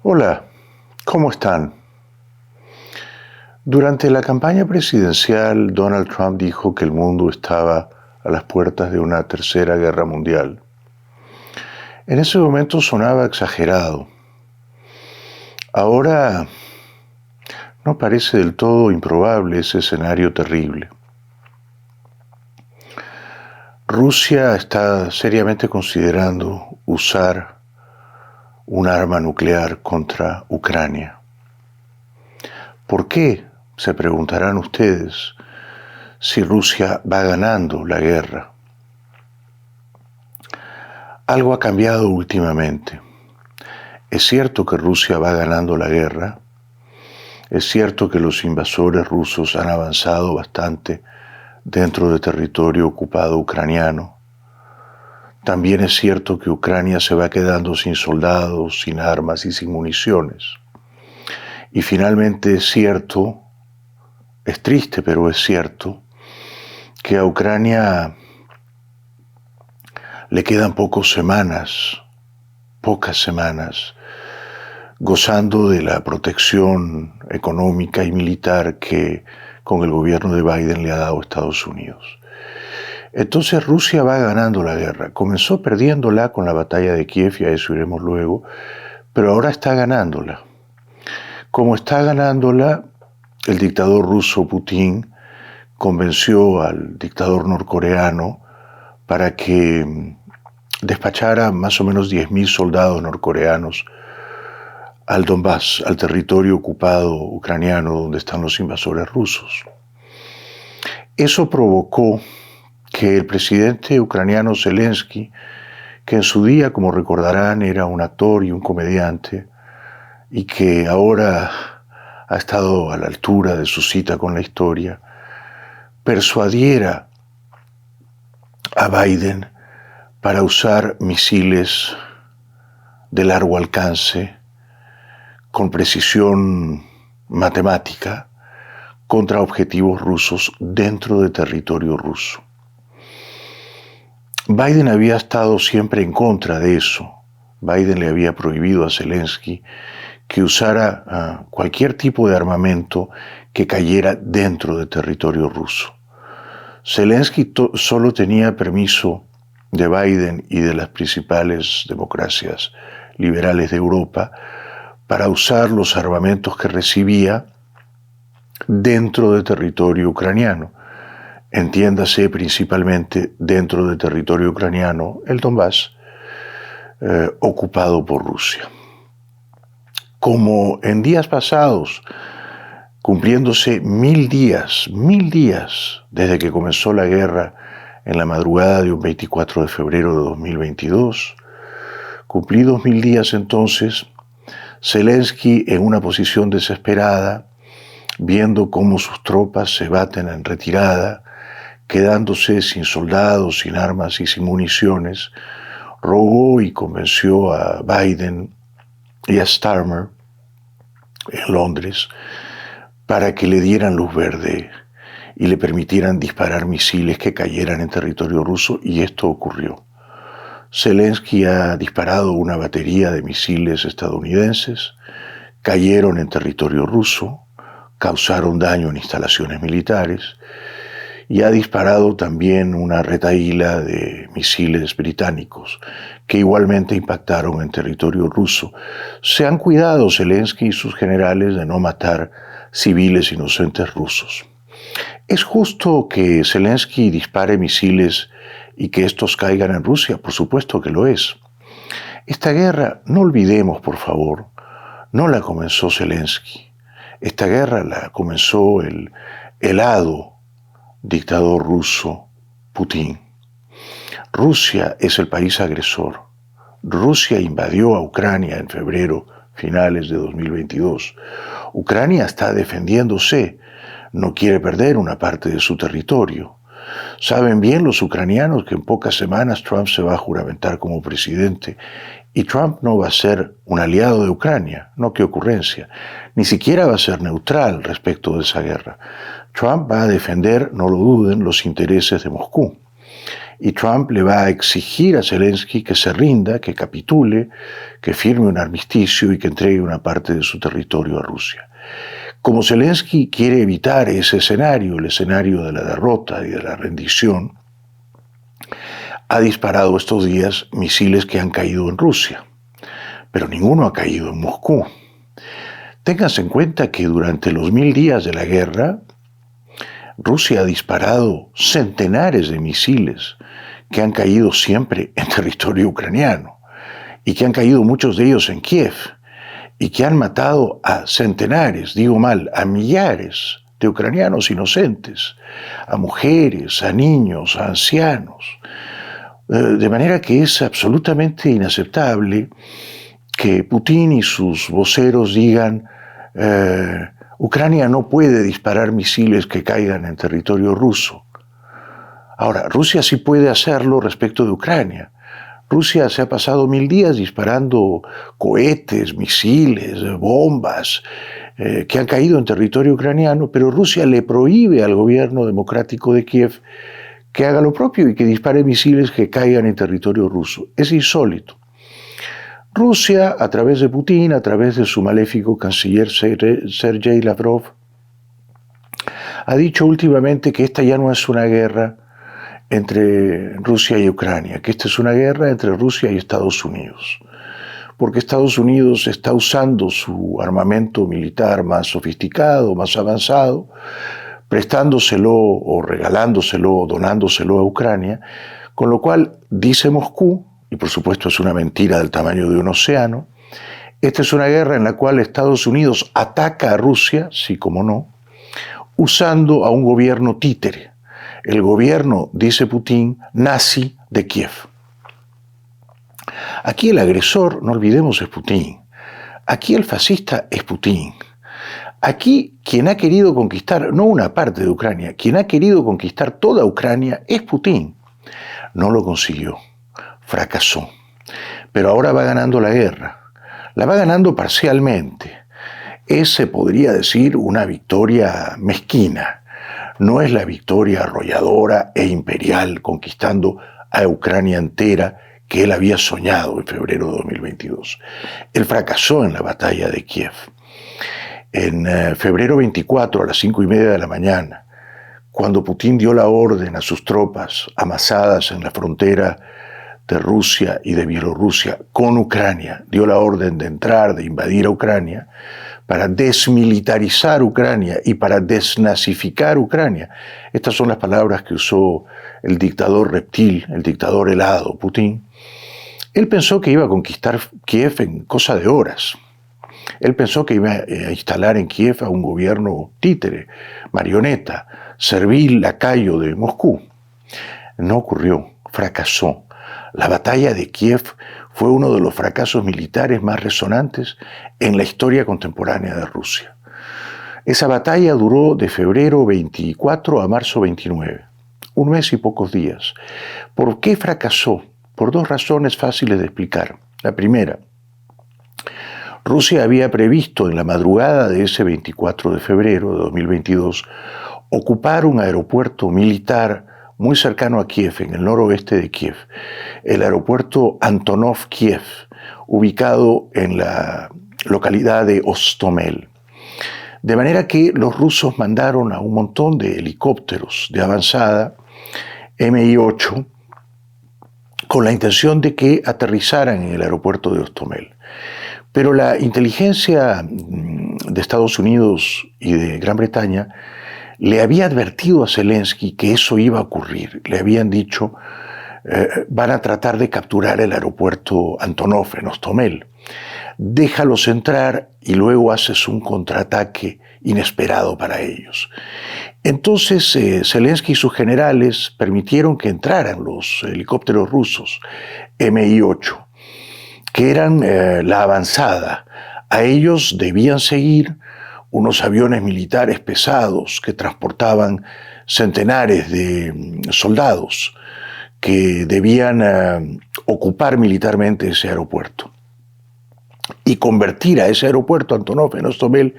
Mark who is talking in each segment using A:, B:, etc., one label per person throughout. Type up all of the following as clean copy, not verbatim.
A: Hola, ¿cómo están? Durante la campaña presidencial, Donald Trump dijo que el mundo estaba a las puertas de una tercera guerra mundial. En ese momento sonaba exagerado. Ahora no parece del todo improbable ese escenario terrible. Rusia está seriamente considerando usar un arma nuclear contra Ucrania. ¿Por qué? Se preguntarán ustedes, si Rusia va ganando la guerra. Algo ha cambiado últimamente. Es cierto que Rusia va ganando la guerra. Es cierto que los invasores rusos han avanzado bastante dentro del territorio ocupado ucraniano. También es cierto que Ucrania se va quedando sin soldados, sin armas y sin municiones. Y finalmente es cierto, es triste, pero es cierto, que a Ucrania le quedan pocas semanas, gozando de la protección económica y militar que con el gobierno de Biden le ha dado Estados Unidos. Entonces Rusia va ganando la guerra. Comenzó perdiéndola con la batalla de Kiev, y a eso iremos luego, pero ahora está ganándola. Como está ganándola, el dictador ruso Putin convenció al dictador norcoreano para que despachara más o menos 10.000 soldados norcoreanos al Donbass, al territorio ocupado ucraniano donde están los invasores rusos. Eso provocó que el presidente ucraniano Zelensky, que en su día, como recordarán, era un actor y un comediante, y que ahora ha estado a la altura de su cita con la historia, persuadiera a Biden para usar misiles de largo alcance con precisión matemática contra objetivos rusos dentro de territorio ruso. Biden había estado siempre en contra de eso. Biden le había prohibido a Zelensky que usara cualquier tipo de armamento que cayera dentro de territorio ruso. Zelensky solo tenía permiso de Biden y de las principales democracias liberales de Europa para usar los armamentos que recibía dentro de territorio ucraniano. Entiéndase principalmente dentro del territorio ucraniano, el Donbass, ocupado por Rusia. Como en días pasados, cumpliéndose 1000 días desde que comenzó la guerra en la madrugada de un 24 de febrero de 2022, cumplidos 1000 días entonces, Zelensky, en una posición desesperada, viendo cómo sus tropas se baten en retirada, quedándose sin soldados, sin armas y sin municiones, rogó y convenció a Biden y a Starmer en Londres para que le dieran luz verde y le permitieran disparar misiles que cayeran en territorio ruso, y esto ocurrió. Zelensky ha disparado una batería de misiles estadounidenses, cayeron en territorio ruso, causaron daño en instalaciones militares, y ha disparado también una retahíla de misiles británicos que igualmente impactaron en territorio ruso. Se han cuidado Zelensky y sus generales de no matar civiles inocentes rusos. ¿Es justo que Zelensky dispare misiles y que estos caigan en Rusia? Por supuesto que lo es. Esta guerra, no olvidemos por favor, no la comenzó Zelensky. Esta guerra la comenzó el helado dictador ruso Putin. Rusia es el país agresor. Rusia invadió a Ucrania en febrero, finales de 2022. Ucrania está defendiéndose, no quiere perder una parte de su territorio. Saben bien los ucranianos que en pocas semanas Trump se va a juramentar como presidente, y Trump no va a ser un aliado de Ucrania, no qué ocurrencia, ni siquiera va a ser neutral respecto de esa guerra. Trump va a defender, no lo duden, los intereses de Moscú. y Trump le va a exigir a Zelensky que se rinda, que capitule, que firme un armisticio y que entregue una parte de su territorio a Rusia. Como Zelensky quiere evitar ese escenario, el escenario de la derrota y de la rendición, ha disparado estos días misiles que han caído en Rusia, pero ninguno ha caído en Moscú. Ténganse en cuenta que durante los 1000 días de la guerra, Rusia ha disparado centenares de misiles que han caído siempre en territorio ucraniano y que han caído muchos de ellos en Kiev y que han matado a centenares, digo mal, a millares de ucranianos inocentes, a mujeres, a niños, a ancianos. De manera que es absolutamente inaceptable que Putin y sus voceros digan Ucrania no puede disparar misiles que caigan en territorio ruso. Ahora, Rusia sí puede hacerlo respecto de Ucrania. Rusia se ha pasado 1000 días disparando cohetes, misiles, bombas que han caído en territorio ucraniano, pero Rusia le prohíbe al gobierno democrático de Kiev que haga lo propio y que dispare misiles que caigan en territorio ruso. Es insólito. Rusia, a través de Putin, a través de su maléfico canciller Sergei Lavrov, ha dicho últimamente que esta ya no es una guerra entre Rusia y Ucrania, que esta es una guerra entre Rusia y Estados Unidos, porque Estados Unidos está usando su armamento militar más sofisticado, más avanzado, prestándoselo o regalándoselo o donándoselo a Ucrania, con lo cual dice Moscú, y por supuesto es una mentira del tamaño de un océano, esta es una guerra en la cual Estados Unidos ataca a Rusia, sí como no, usando a un gobierno títere, el gobierno, dice Putin, nazi de Kiev. Aquí el agresor, no olvidemos, es Putin. Aquí el fascista es Putin. Aquí quien ha querido conquistar, no una parte de Ucrania, quien ha querido conquistar toda Ucrania es Putin. No lo consiguió, fracasó. Pero ahora va ganando la guerra. La va ganando parcialmente. Es, se podría decir, una victoria mezquina. No es la victoria arrolladora e imperial conquistando a Ucrania entera que él había soñado en febrero de 2022. Él fracasó en la batalla de Kiev. En febrero 24, a las 5:30 de la mañana, cuando Putin dio la orden a sus tropas amasadas en la frontera de Rusia y de Bielorrusia con Ucrania, dio la orden de entrar, de invadir a Ucrania, para desmilitarizar Ucrania y para desnazificar Ucrania. Estas son las palabras que usó el dictador reptil, el dictador helado, Putin. Él pensó que iba a conquistar Kiev en cosa de horas. Él pensó que iba a instalar en Kiev a un gobierno títere, marioneta, servil, lacayo de Moscú. No ocurrió, fracasó. La batalla de Kiev fue uno de los fracasos militares más resonantes en la historia contemporánea de Rusia. Esa batalla duró de febrero 24 a marzo 29, un mes y pocos días. ¿Por qué fracasó? Por dos razones fáciles de explicar. La primera, Rusia había previsto en la madrugada de ese 24 de febrero de 2022 ocupar un aeropuerto militar muy cercano a Kiev, en el noroeste de Kiev, el aeropuerto Antonov-Kiev, ubicado en la localidad de Hostomel. De manera que los rusos mandaron a un montón de helicópteros de avanzada Mi-8 con la intención de que aterrizaran en el aeropuerto de Hostomel. Pero la inteligencia de Estados Unidos y de Gran Bretaña le había advertido a Zelensky que eso iba a ocurrir. Le habían dicho, van a tratar de capturar el aeropuerto Antonov en Hostomel. Déjalos entrar y luego haces un contraataque inesperado para ellos. Entonces Zelensky y sus generales permitieron que entraran los helicópteros rusos Mi-8, que eran la avanzada. A ellos debían seguir unos aviones militares pesados que transportaban centenares de soldados que debían ocupar militarmente ese aeropuerto y convertir a ese aeropuerto Antonov en Hostomel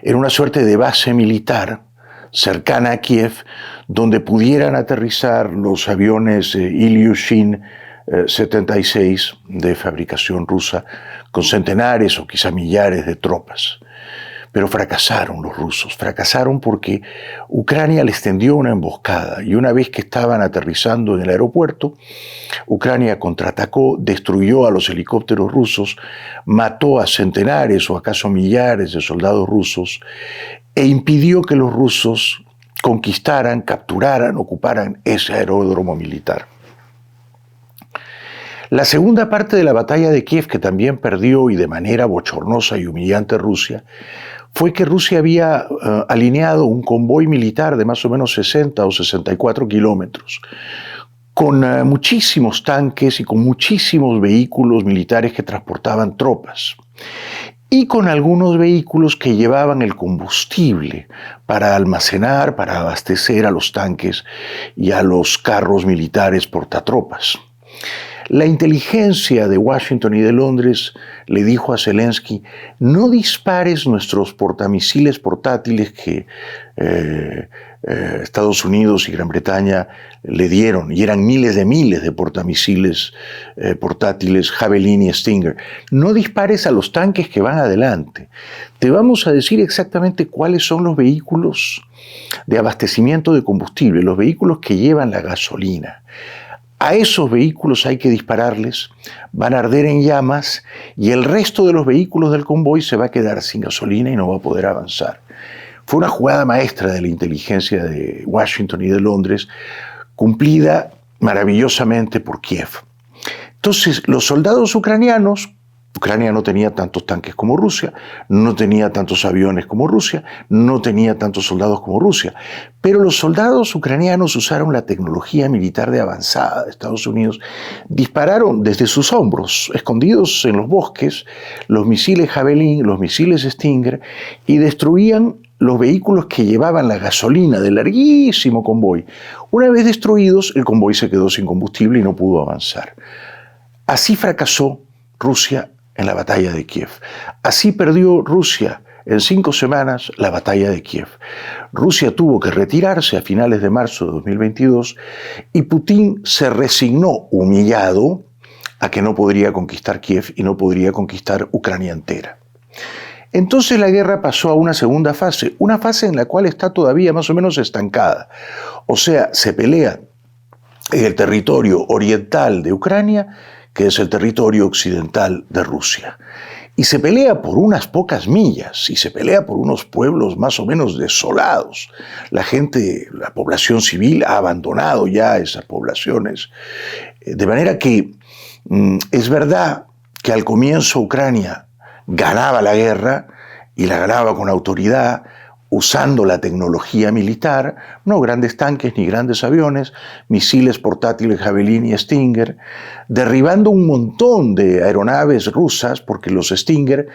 A: en una suerte de base militar cercana a Kiev, donde pudieran aterrizar los aviones Ilyushin 76 de fabricación rusa, con centenares o quizá millares de tropas. Pero fracasaron los rusos, fracasaron porque Ucrania les tendió una emboscada y una vez que estaban aterrizando en el aeropuerto, Ucrania contraatacó, destruyó a los helicópteros rusos, mató a centenares o acaso millares de soldados rusos e impidió que los rusos conquistaran, capturaran, ocuparan ese aeródromo militar. La segunda parte de la batalla de Kiev, que también perdió y de manera bochornosa y humillante Rusia, fue que Rusia había alineado un convoy militar de más o menos 60 o 64 kilómetros, con muchísimos tanques y con muchísimos vehículos militares que transportaban tropas, y con algunos vehículos que llevaban el combustible para almacenar, para abastecer a los tanques y a los carros militares portatropas. La inteligencia de Washington y de Londres le dijo a Zelensky: no dispares nuestros portamisiles portátiles que Estados Unidos y Gran Bretaña le dieron, y eran miles de portamisiles portátiles Javelin y Stinger. No dispares a los tanques que van adelante. Te vamos a decir exactamente cuáles son los vehículos de abastecimiento de combustible, los vehículos que llevan la gasolina. A esos vehículos hay que dispararles, van a arder en llamas y el resto de los vehículos del convoy se va a quedar sin gasolina y no va a poder avanzar. Fue una jugada maestra de la inteligencia de Washington y de Londres, cumplida maravillosamente por Kiev. Entonces, los soldados ucranianos, Ucrania no tenía tantos tanques como Rusia, no tenía tantos aviones como Rusia, no tenía tantos soldados como Rusia, pero los soldados ucranianos usaron la tecnología militar de avanzada de Estados Unidos, dispararon desde sus hombros, escondidos en los bosques, los misiles Javelin, los misiles Stinger, y destruían los vehículos que llevaban la gasolina del larguísimo convoy. Una vez destruidos, el convoy se quedó sin combustible y no pudo avanzar. Así fracasó Rusia en la batalla de Kiev. Así perdió Rusia en 5 semanas la batalla de Kiev. Rusia tuvo que retirarse a finales de marzo de 2022 y Putin se resignó, humillado, a que no podría conquistar Kiev y no podría conquistar Ucrania entera. Entonces la guerra pasó a una segunda fase, una fase en la cual está todavía más o menos estancada. O sea, se pelea en el territorio oriental de Ucrania, que es el territorio occidental de Rusia. Y se pelea por unas pocas millas, y se pelea por unos pueblos más o menos desolados. La gente, la población civil ha abandonado ya esas poblaciones. De manera que es verdad que al comienzo Ucrania ganaba la guerra, y la ganaba con autoridad, usando la tecnología militar, no grandes tanques ni grandes aviones, misiles portátiles Javelin y Stinger, derribando un montón de aeronaves rusas, porque los Stinger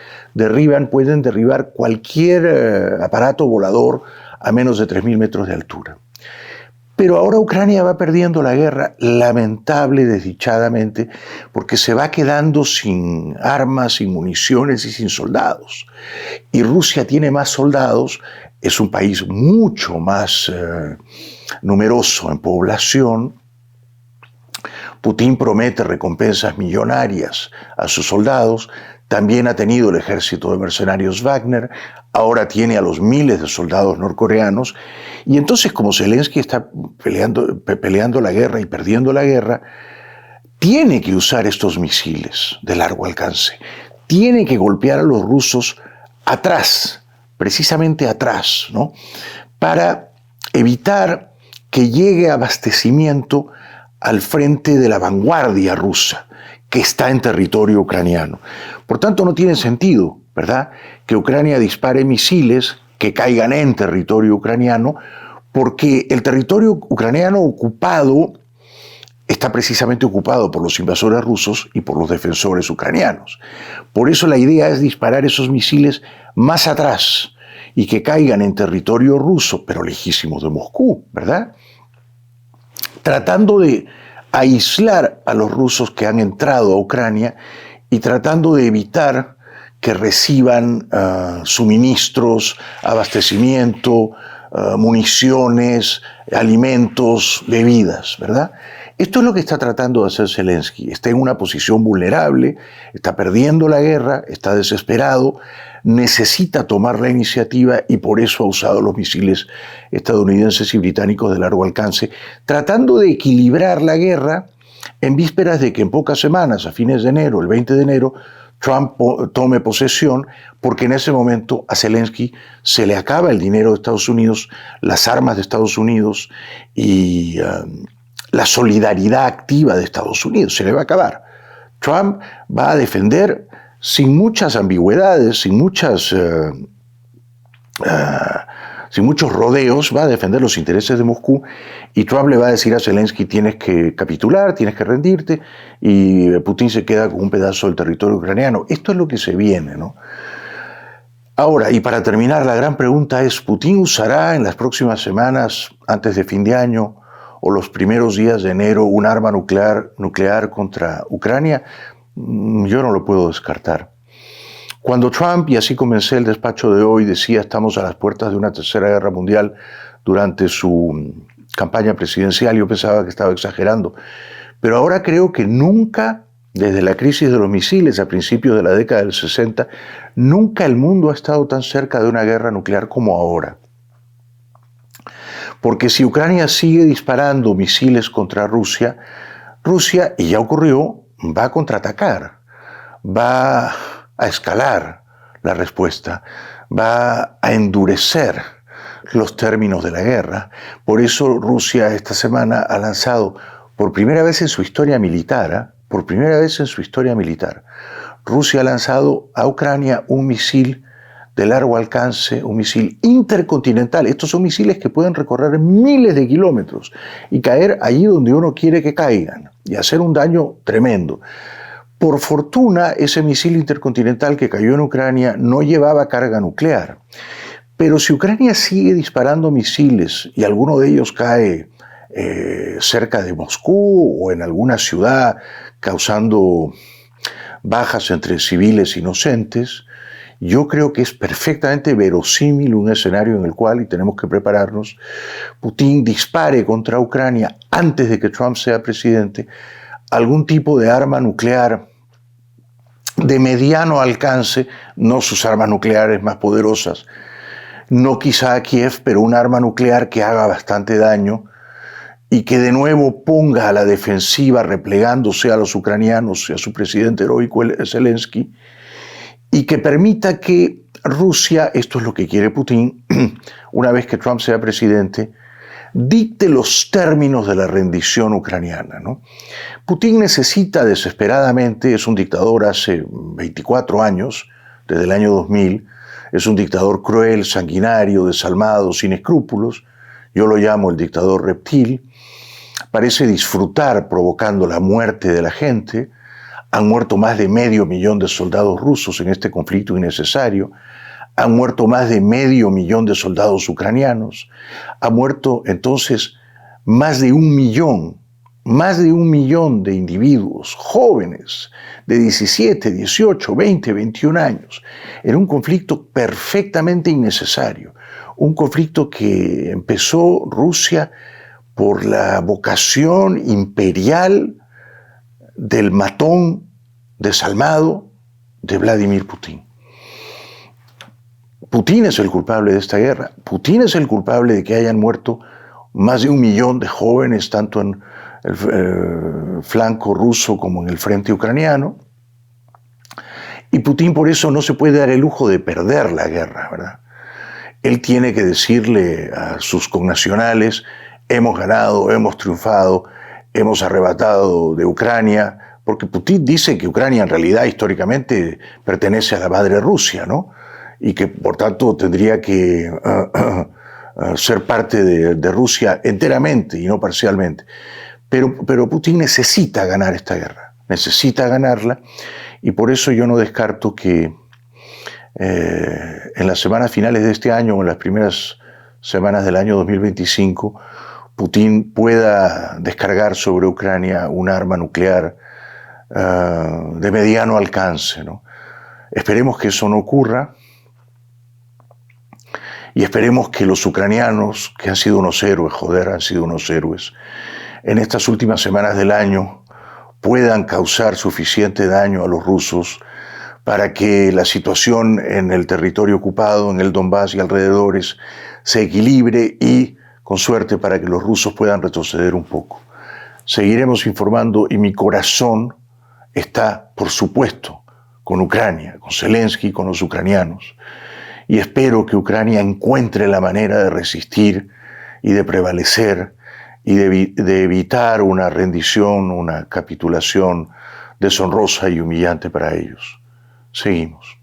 A: pueden derribar cualquier aparato volador a menos de 3.000 metros de altura. Pero ahora Ucrania va perdiendo la guerra, lamentable, desdichadamente, porque se va quedando sin armas, sin municiones y sin soldados. Y Rusia tiene más soldados, es un país mucho más numeroso en población. Putin promete recompensas millonarias a sus soldados, también ha tenido el ejército de mercenarios Wagner, ahora tiene a los miles de soldados norcoreanos, y entonces como Zelensky está peleando la guerra y perdiendo la guerra, tiene que usar estos misiles de largo alcance, tiene que golpear a los rusos atrás, precisamente atrás, ¿no? Para evitar que llegue abastecimiento al frente de la vanguardia rusa, que está en territorio ucraniano. Por tanto, no tiene sentido, ¿verdad?, que Ucrania dispare misiles que caigan en territorio ucraniano, porque el territorio ucraniano ocupado está precisamente ocupado por los invasores rusos y por los defensores ucranianos. Por eso la idea es disparar esos misiles más atrás y que caigan en territorio ruso, pero lejísimos de Moscú, ¿verdad?, tratando de aislar a los rusos que han entrado a Ucrania y tratando de evitar que reciban suministros, abastecimiento, municiones, alimentos, bebidas, ¿verdad? Esto es lo que está tratando de hacer Zelensky. Está en una posición vulnerable, está perdiendo la guerra, está desesperado, necesita tomar la iniciativa y por eso ha usado los misiles estadounidenses y británicos de largo alcance, tratando de equilibrar la guerra en vísperas de que en pocas semanas, a fines de enero, el 20 de enero, Trump tome posesión, porque en ese momento a Zelensky se le acaba el dinero de Estados Unidos, las armas de Estados Unidos y la solidaridad activa de Estados Unidos. Se le va a acabar. Trump va a defender sin muchas ambigüedades, sin muchos rodeos, va a defender los intereses de Moscú, y Trump le va a decir a Zelensky: tienes que capitular, tienes que rendirte, y Putin se queda con un pedazo del territorio ucraniano. Esto es lo que se viene, ¿no? Ahora, y para terminar, la gran pregunta es: ¿Putin usará en las próximas semanas, antes de fin de año, o los primeros días de enero, un arma nuclear contra Ucrania? Yo no lo puedo descartar. Cuando Trump, y así comencé el despacho de hoy, decía estamos a las puertas de una tercera guerra mundial durante su campaña presidencial, yo pensaba que estaba exagerando. Pero ahora creo que nunca, desde la crisis de los misiles a principios de la década del 60, nunca el mundo ha estado tan cerca de una guerra nuclear como ahora. Porque si Ucrania sigue disparando misiles contra Rusia, y ya ocurrió, va a contraatacar, va a escalar la respuesta, va a endurecer los términos de la guerra. Por eso Rusia esta semana ha lanzado, por primera vez en su historia militar, Rusia ha lanzado a Ucrania un misil de largo alcance, un misil intercontinental. Estos son misiles que pueden recorrer miles de kilómetros y caer allí donde uno quiere que caigan y hacer un daño tremendo. Por fortuna, ese misil intercontinental que cayó en Ucrania no llevaba carga nuclear. Pero si Ucrania sigue disparando misiles y alguno de ellos cae cerca de Moscú o en alguna ciudad causando bajas entre civiles inocentes, yo creo que es perfectamente verosímil un escenario en el cual, y tenemos que prepararnos, Putin dispare contra Ucrania antes de que Trump sea presidente algún tipo de arma nuclear de mediano alcance, no sus armas nucleares más poderosas, no quizá a Kiev, pero un arma nuclear que haga bastante daño y que de nuevo ponga a la defensiva, replegándose a los ucranianos y a su presidente heroico Zelensky, y que permita que Rusia, esto es lo que quiere Putin, una vez que Trump sea presidente, dicte los términos de la rendición ucraniana, ¿no? Putin necesita desesperadamente, es un dictador hace 24 años, desde el año 2000, es un dictador cruel, sanguinario, desalmado, sin escrúpulos. Yo lo llamo el dictador reptil. Parece disfrutar provocando la muerte de la gente. Han muerto más de 500.000 de soldados rusos en este conflicto innecesario. Han muerto más de 500.000 de soldados ucranianos. Ha muerto entonces más de 1 millón de individuos jóvenes de 17, 18, 20, 21 años en un conflicto perfectamente innecesario. Un conflicto que empezó Rusia por la vocación imperial del matón desalmado de Vladimir Putin. Putin es el culpable de esta guerra. Putin es el culpable de que hayan muerto más de 1 millón de jóvenes, tanto en el flanco ruso como en el frente ucraniano. Y Putin por eso no se puede dar el lujo de perder la guerra, ¿verdad? Él tiene que decirle a sus connacionales: hemos ganado, hemos triunfado, hemos arrebatado de Ucrania, porque Putin dice que Ucrania en realidad históricamente pertenece a la madre Rusia, ¿no? Y que por tanto tendría que ser parte de Rusia enteramente y no parcialmente. Pero Putin necesita ganar esta guerra, necesita ganarla, y por eso yo no descarto que en las semanas finales de este año o en las primeras semanas del año 2025, Putin pueda descargar sobre Ucrania un arma nuclear de mediano alcance, ¿no? Esperemos que eso no ocurra. Y esperemos que los ucranianos, que han sido unos héroes, han sido unos héroes, en estas últimas semanas del año puedan causar suficiente daño a los rusos para que la situación en el territorio ocupado, en el Donbass y alrededores, se equilibre y, con suerte, para que los rusos puedan retroceder un poco. Seguiremos informando y mi corazón está, por supuesto, con Ucrania, con Zelensky, con los ucranianos. Y espero que Ucrania encuentre la manera de resistir y de prevalecer y de evitar una rendición, una capitulación deshonrosa y humillante para ellos. Seguimos.